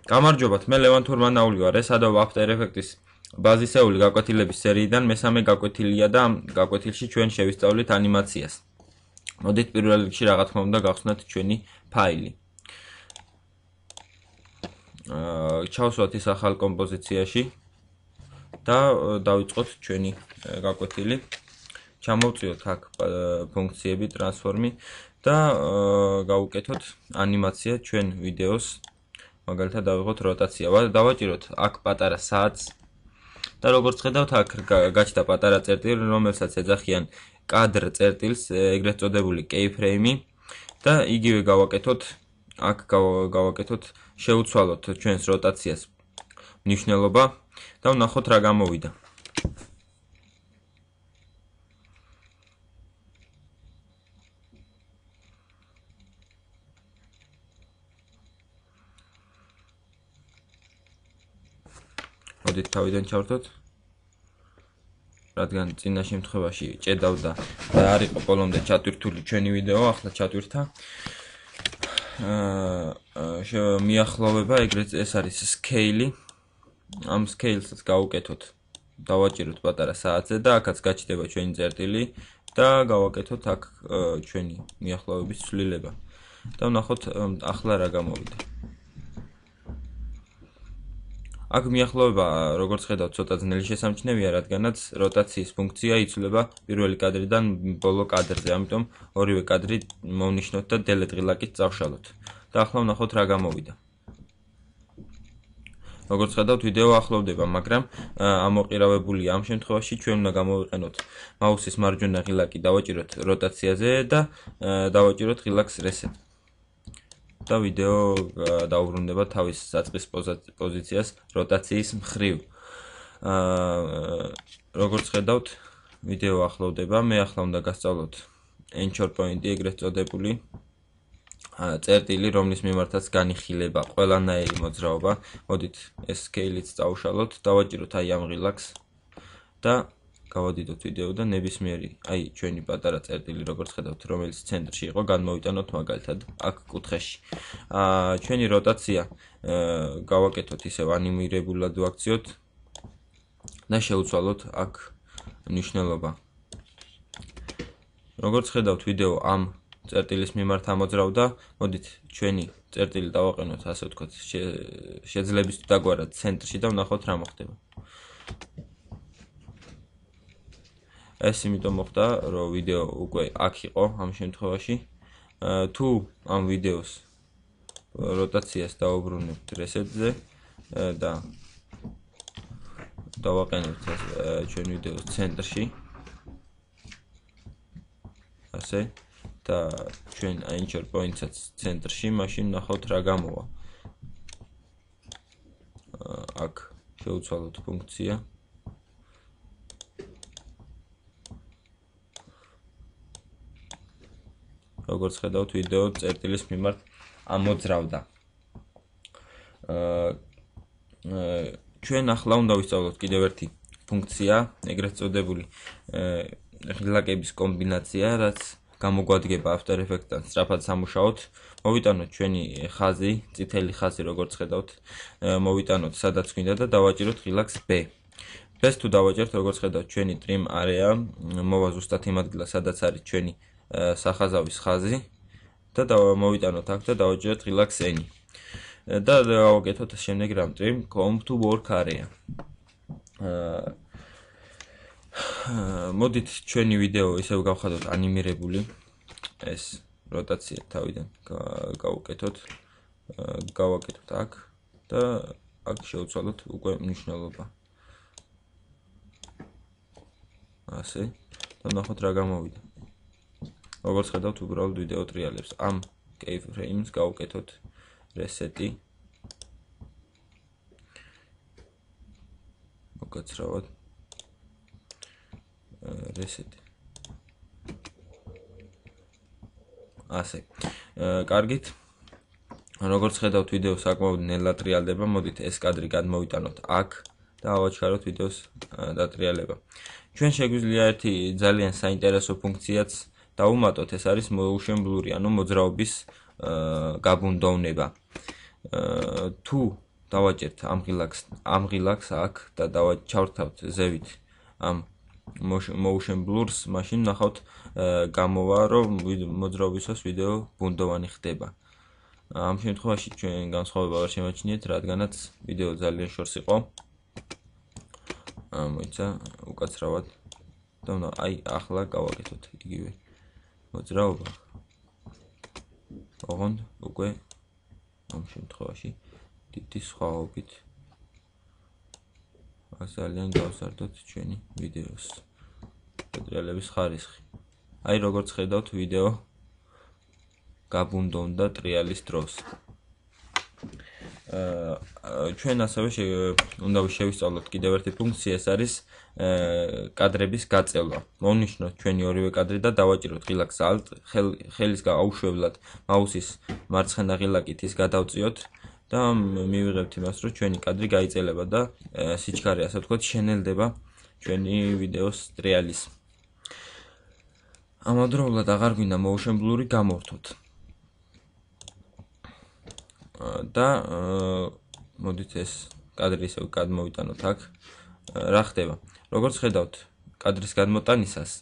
გამარჯობათ, მე ლევან თურმანაული ვარ. ეს Adobe After Effects ბაზისეული გაკვეთილების სერიიდან მესამე გაკვეთილია და ამ გაკვეთილში ჩვენ შევისწავლით ანიმაციას. მოდით პირველ რიგში რა თქმა უნდა გავხსნათ ჩვენი ფაილი. ჩავსვათ ის ახალ კომპოზიციაში და დავიწყოთ ჩვენი გაკვეთილი. ჩამოვწიოთ აქ ფუნქციები, ტრანსფორმი და გავუკეთოთ ანიმაცია ჩვენ ვიდეოს. მაგალითად დავიღოთ როტაცია. დავაჭიროთ აქ პატარა საათს და როგორც ხედავთ აქ გაჩნდა პატარა წერტილი, რომელსაც ეძახიან კადრ წერტილს, ეგრეთ წოდებული keyframe და იგივე გავაკეთოთ, აქ გავაკეთოთ, შევცვალოთ ჩვენს როტაციას მნიშვნელობა და ვნახოთ რა გამოვიდა. მოდით თავიდან ჩავთოთ, რადგან წინა შემთხვევაში ჭედავდა და არ იყო ბოლომდე ჩატვირთული ჩვენი ვიდეო, ახლა ჩატვირთა. მიახლოვება, ეგრეთ ეს არის scale. ამ scale-საც გავუკეთოთ. დავაჭიროთ პატარა საათზე და აქაც გაჩნდება ჩვენი წერტილი და გავაკეთოთ აქ ჩვენი მიახლოვების ცვლილება. და ვნახოთ ახლა რა გამოვიდა. აქ მიახლოვება, როგორც ხედავთ, ცოტა ძნელი შესამჩნევია, რადგანაც როტაციის ფუნქცია იცვლება პირველი კადრიდან ბოლო კადრზე, ამიტომ ორივე კადრი მოვნიშნოთ და delete ღილაკით წავშალოთ. და ახლა ვნახოთ რა გამოვიდა. როგორც ხედავთ, ვიდეო ახლოვდება, მაგრამ ამოყირავებულია. ამ შემთხვევაში ჩვენ უნდა გამოვიყენოთ მაუსის მარჯვენა ღილაკი, დავაჭიროთ როტაციაზე და დავაჭიროთ ღილაკს reset. და ვიდეო დაუბრუნდება თავის საწყის პოზიციას როტაციის მხრივ. როგორც ხედავთ, ვიდეო ახლოვდება, მე ახლა უნდა გასწავლოთ anchor point-ი, ეგრეთ წოდებული წერტილი, რომლის მიმართაც განიხილება ყველანაირი მოძრაობა. მოდით ეს scale-იც წავშალოთ, დავაჭიროთ აი ამ ღილაკს და გავადიდოთ ვიდეო და ნებისმიერი, აი ჩვენი პატარა წერტილი, როგორც ხედავთ, რომელიც ცენტრში იყო, განმოვიტანოთ მაგალითად აქ კუთხეში. ჩვენი როტაცია გავაკეთოთ ისევ ანიმირებულად ვაქციოთ და შევცვალოთ აქ მნიშვნელობა. როგორც ხედავთ, ვიდეო ამ წერტილის მიმართ ამოძრავდა. მოდით ჩვენი წერტილი დავაყენოთ, ასე ვთქვათ, შეძლების დაგვარად ცენტრში და ვნახოთ რა მოხდება. ეს იმიტომ მოხდა, რომ ვიდეო უკვე აქ იყო ამ შემთხვევაში. თუ ამ ვიდეოს როტაციას დავუბრუნებთ reset-ზე და დავაყენებთ ჩვენ ვიდეოს ცენტრში, ასე და ჩვენ anchor point-საც ცენტრში, მაშინ ვნახავთ რა გამოვა. აქ შევცვალოთ ფუნქცია. როგორც ხედავთ, ვიდეო წერტილის მიმართ ამოძრავდა. ჩვენ ახლა უნდა ვისწავლოთ კიდევ ერთი ფუნქცია, ეგრეთ წოდებული ღილაკების კომბინაცია, რაც გამოგვადგება After Effects-თან სწრაფად სამუშაოთ. მოვიტანოთ ჩვენი ხაზი, წითელი ხაზი, როგორც ხედავთ, მოვიტანოთ სადაც გვინდა და დავაჭიროთ ღილაკს B. B-ს თუ დავაჭერთ, როგორც ხედავთ, ჩვენი trim area მოვა ზუსტად იმ ადგილას, სადაც არის ჩვენი სახაზავის ხაზი და მოვიტანოთ აქ და დავაჭეროთ ღილაკს N. და გავაკეთოთ შემდეგ რამ trim comb to work area. მოდით ჩვენი ვიდეო ისევ გავხადოთ ანიმირებული. ეს როტაცია თავიდან გავუკეთოთ. გავაკეთოთ აქ და აქ შევცვალოთ უკვე მნიშვნელობა. ასე და ვნახოთ რა გამოვიდა. როგორც ხედავთ, უბრალოდ ვიდეო ტრიალებს. ამ keyframes გავუკეთოთ reset-ი. მოგაცრავად reset-ი. ასე. კარგით. როგორც ხედავთ, ვიდეო საკმაოდ ნელა ტრიალდება. მოდით ეს კადრი გადმოვიტანოთ აქ და ავაჩქაროთ ვიდეოს დატრიალება. ჩვენ შეგვიძლია ერთი ძალიან საინტერესო ფუნქციაც დავუმატოთ, ეს არის motion blur-ი, ანუ მოძრაობის გაბუნდოვნება. თუ დავაჭერთ ამ ღილაკს აქ და ჩავრთავთ ზევით ამ motion blurs, მაშინ ნახავთ გამოვა, რომ მოძრაობისას ვიდეო ბუნდოვანი ხდება. ამ შემთხვევაში ჩვენ განსხვავება არ შემაჩნიეთ, რადგანაც ვიდეო ძალიან შორს იყო. მოიცა უკაცრავად და აი ახლა გავაკეთოთ იგივე მოძრაობა. ოღონდ უკვე ამ შემთხვევაში დიდი სხვაობით ძალიან გავსარდოთ ჩვენი ვიდეოს შეტრიალების ხარისხი. აი როგორც ხედავთ ვიდეო გაბუნდოვდა ტრიალის დროს. ჩვენ ასევე უნდა შევისწავლოთ კიდევ ერთი ფუნქცია, ეს არის კადრების გაწევლა. მოვნიშნოთ ჩვენი ორივე კადრი და დავაჭიროთ ღილაკს Alt, ხელის გაუშვებლად მაუსის მარცხენა ღილაკით ის გადავწიოთ და მივიღებთ იმას, რომ ჩვენი კადრი გაიწელება და სიჩქარე, ასე ვთქვათ, შენელდება ჩვენი ვიდეოს ტრიალის. ამავდროულად აღარ გვინდა motion blur-ი გამორთოთ. და მოდით ეს კადრი ისევ გადმოვიტანოთ აქ. რა ხდება? როგორც ხედავთ, კადრის გადმოტანისას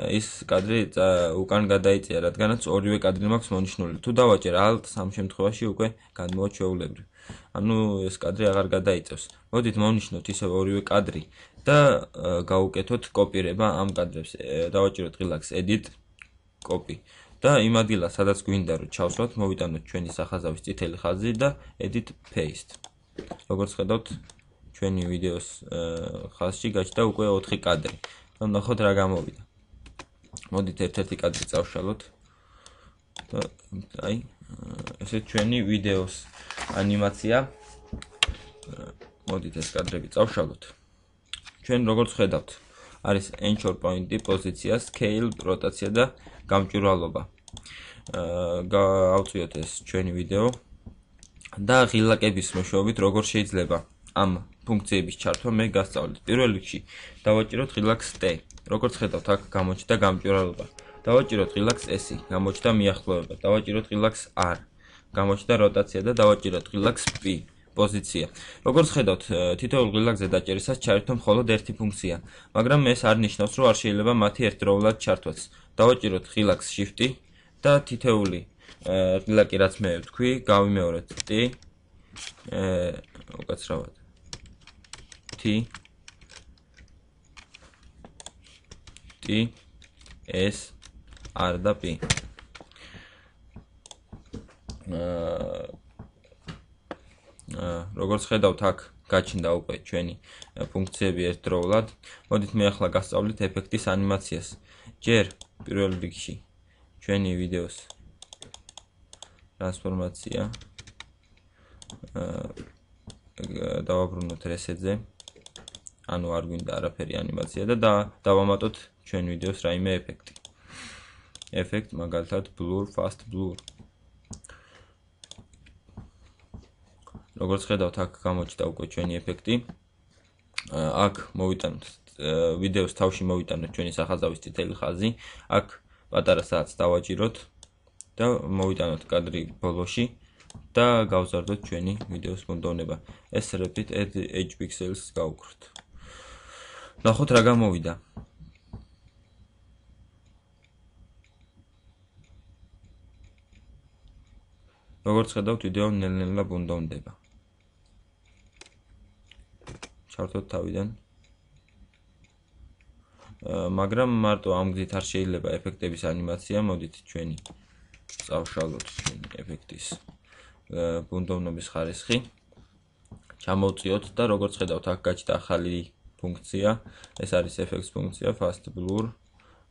ის კადრი უკან გადაიწია, რადგანაც ორივე კადრი მაქვს მონიშნული. თუ დავაჭერ Alt-ს ამ შემთხვევაში უკვე გადმოვა ჩვეულებრივ. ანუ ეს კადრი აღარ გადაიწევს. მოდით მოვნიშნოთ ისევ ორივე კადრი და გავუკეთოთ კოპირება ამ კადრებს. დავაჭიროთ ღილაკს Edit, Copy და იმ ადგილას, სადაც გვინდა რომ ჩავსვათ, მოვიტანოთ ჩვენი სახაზავის წითელი ხაზი და Edit Paste. როგორც ხედავთ, ჩვენი ვიდეოს ხაზში გაჩნდა უკვე 4 კადრი. და ნახოთ რა გამოვიდა. მოდით ერთ-ერთი კადრი წავშალოთ. და აი ესე ჩვენი ვიდეოს ანიმაცია. მოდით ეს კადრები წავშალოთ. ჩვენ როგორც ხედავთ, არის anchor point-ი, პოზიცია, scale, როტაცია და გამჭვირვალობა. გავწიოთ ეს ჩვენი ვიდეო და ღილაკების მეშვეობით როგორ შეიძლება ამ ფუნქციების ჩართვა მე გასწავლეთ. პირველ რიგში დავაჭიროთ ღილაკს T. როგორც ხედავთ, აქ გამოჩნდა გამჭვირვალობა. დავაჭიროთ ღილაკს S, გამოჩნდა მიახლოება. დავაჭიროთ ღილაკს R, გამოჩნდა როტაცია და დავაჭიროთ ღილაკს P, პოზიცია. როგორც ხედავთ, თითოეულ ღილაკზე დაჭერისას ჩაერთო მხოლოდ ერთი ფუნქცია, მაგრამ ეს არ ნიშნავს, რომ არ შეიძლება მათი ერთდროულად ჩართვაც. დავაჭიროთ ღილაკს Shift და თითოეული ღილაკი რაც მე ვთქვი, გავიმეორეთ T, უკაცრავად T, S, R და P. როგორც ხედავთ, აქ გაჩნდა უკვე ჩვენი ფუნქციები ერთდროულად. მოდით მე ახლა გასწავლით ეფექტის ანიმაციას. ჯერ პირველ რიგში ჩვენი ვიდეოს ტრანსფორმაცია დავაბრუნოთ reset-ზე. ანუ არ გვინდა არაფერი ანიმაცია და დავამატოთ ჩვენ ვიდეოს რაიმე ეფექტი. ეფექტ მაგალითად blur, fast blur. როგორც ხედავთ, აქ გამოჩნდა უკვე ჩვენი ეფექტი. აქ მოვიტანოთ ვიდეოს თავში მოვიტანოთ ჩვენი სახაზავის წითელი ხაზი. აქ პატარა საათს დავაჭიროთ და მოვიტანოთ კადრი ბოლოში და გავზარდოთ ჩვენი ვიდეოს ბუნდოვნება. ეს repeat edge pixels გავუკროთ. ნახოთ რა გამოვიდა. როგორც ხედავთ, ვიდეო ნელ-ნელა ბუნდოვდება. ჩავთოთ თავიდან. მაგრამ მარტო ამ გზით არ შეიძლება ეფექტების ანიმაცია. მოდით ჩვენი წავშალოთ ჩვენი ეფექტის ბუნდოვნობის ხარისხი. ჩამოვწიოთ და როგორც ხედავთ, აქ გაჩნდა ახალი ფუნქცია. ეს არის effects ფუნქცია fast blur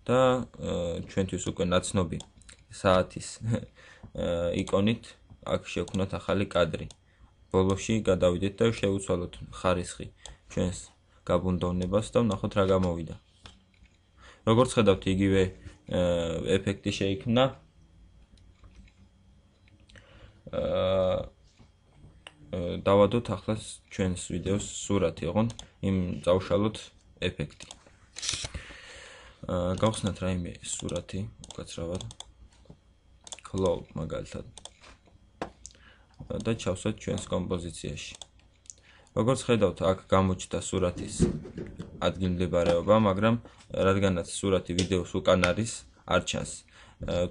და ჩვენთვის უკვე ნაცნობი საათის იკონით აქ შევქმნათ ახალი კადრი. ბოლოში გადავიდეთ და შევუცვალოთ ხარისხი ჩვენს გაბუნდოვნებას და ვნახოთ რა გამოვიდა. როგორც ხედავთ, იგივე ეფექტი შეიქმნა. დავადოთ ახლა ჩვენს ვიდეოს სურათი, ოღონდ იმ წავშალოთ ეფექტი. გავხსნათ რაიმე სურათი, უკაცრავად. Cloud მაგალითად. და ჩავსვათ ჩვენს კომპოზიციაში. როგორც ხედავთ, აქ გამოჩნდა სურათის ადგილმდებარეობა, მაგრამ რადგანაც სურათი ვიდეოს უკან არის, არ ჩანს.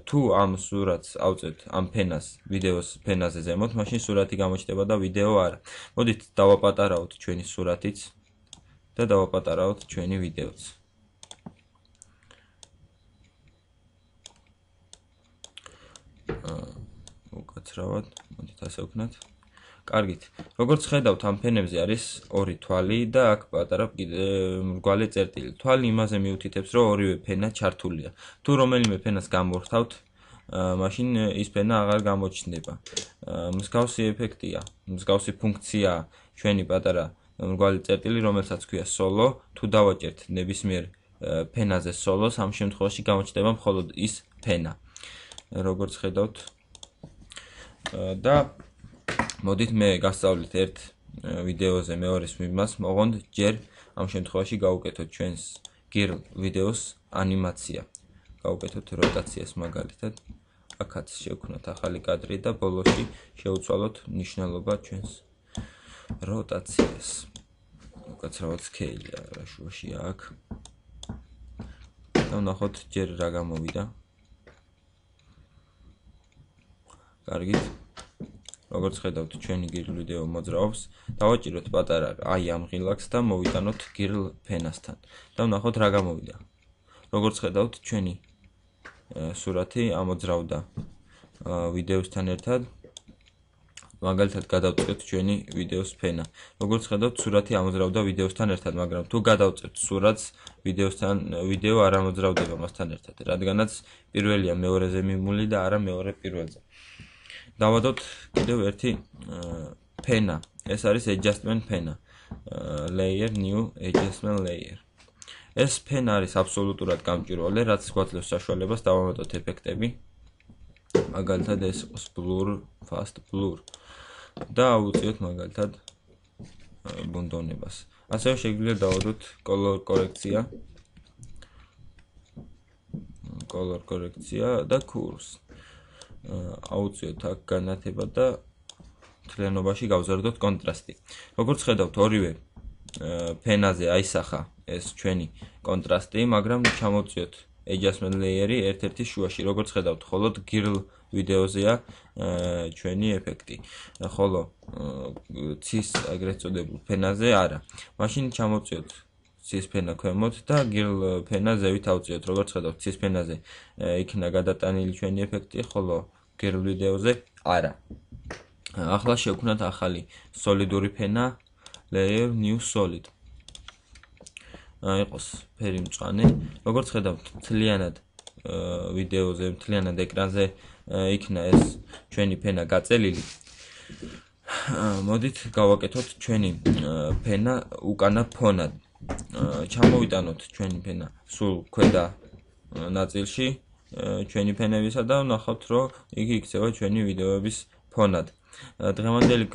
თუ ამ სურათს ავწევთ ამ ფენას ვიდეოს ფენაზე ზემოთ, მაშინ სურათი გამოჩნდება და ვიდეო არა. მოდით დავაპატარავთ ჩვენი სურათიც და დავაპატარავთ ჩვენი ვიდეოც. უკაცრავად, მოდით ასე ვქნათ. კარგით. როგორც ხედავთ, ამ ფენებზე არის ორი თვალი და აქ პატარა მრგვალი წერტილი. თვალი იმაზე მიუთითებს, რომ ორივე ფენა ჩართულია. თუ რომელიმე ფენას გამორთავთ, მაშინ ის ფენა აღარ გამოჩნდება. მსგავსი ეფექტია, მსგავსი ფუნქციაა ჩვენი პატარა მრგვალი წერტილი, რომელსაც ქვია solo. თუ დავაჭერთ ნებისმიერ ფენაზე solo-ს, ამ შემთხვევაში გამოჩნდება მხოლოდ ის ფენა. როგორც ხედავთ და მოდით მე გასწავლით ერთ ვიდეოზე მეორეს მიმას, მოღონდ ჯერ ამ შემთხვევაში გავუკეთოთ ჩვენს girl ვიდეოს ანიმაცია. გავუკეთოთ როტაციას მაგალითად. აქაც შევქნათ ახალი კადრი და ბოლოში შევცვალოთ ნიშნულობა ჩვენს როტაციას. უკაცრავად სკეილია რა შუაშია აქ. და ვნახოთ ჯერ რა გამოვიდა. კარგით. როგორც ხედავთ, ჩვენი girl ვიდეო მოძრაობს. დავაჭიროთ პატარა აი ამ ღილაკს და მოვიტანოთ girl ფენასთან. და ვნახოთ რა გამოვიდა. როგორც ხედავთ, ჩვენი სურათი ამოძრავდა ვიდეოსთან ერთად. მაგალითად გადავწყვეტ ჩვენი ვიდეოს ფენა. როგორც ხედავთ, სურათი ამოძრავდა ვიდეოსთან ერთად, მაგრამ თუ გადავწყვეტ სურათს, ვიდეო არ ამოძრავდება მასთან ერთად, რადგანაც პირველია მეორეზე მიმული და არა მეორე პირველზე. დავადოთ კიდევ ერთი ფენა. ეს არის adjustment ფენა. Layer new adjustment layer. ეს ფენა არის აბსოლუტურად გამჭვირვალე, რაც გვაძლევს საშუალებას დავამატოთ ეფექტები. მაგალითად ეს იყოს blur, fast blur. და ავუწიოთ მაგალითად ბუნდონებას. ასევე შეგვიძლია დავადოთ color correction და curves. აუწიოთ აქ განათება და მთლიანობაში გავზარდოთ კონტრასტი. როგორც ხედავთ, ორივე ფენაზე აისახა ეს ჩვენი კონტრასტი, მაგრამ ჩამოვწიოთ adjustment layer-ი ერთ-ერთი შუაში. როგორც ხედავთ, მხოლოდ girl ვიდეოზეა ჩვენი ეფექტი. ხოლო cis ეგრეთ წოდებულ ფენაზე არა. მაშინ ჩამოვწიოთ cis ფენა ქვემოთ და girl ფენა ზევით ავწიოთ. როგორც ხედავთ, cis ფენაზე იქნა გადატანილი ჩვენი ეფექტი, ხოლო girl ვიდეოზე არა. ახლა შევქნათ ახალი solidური ფენა layer new solid. იყოს ფერი მწვანე. როგორც ხედავთ, მთლიანად ვიდეოზე, მთლიანად ეკრანზე იქნა ეს ჩვენი ფენა გაწელილი. მოდით გავაკეთოთ ჩვენი ფენა უკანა ფონად. ჩამოვიტანოთ ჩვენი ფენა სულ ქვედა ნაწილში ჩვენი ფენებისა და ვნახავთ, რომ იგი იქცევა ჩვენი ვიდეოების ფონად. დღევანდელი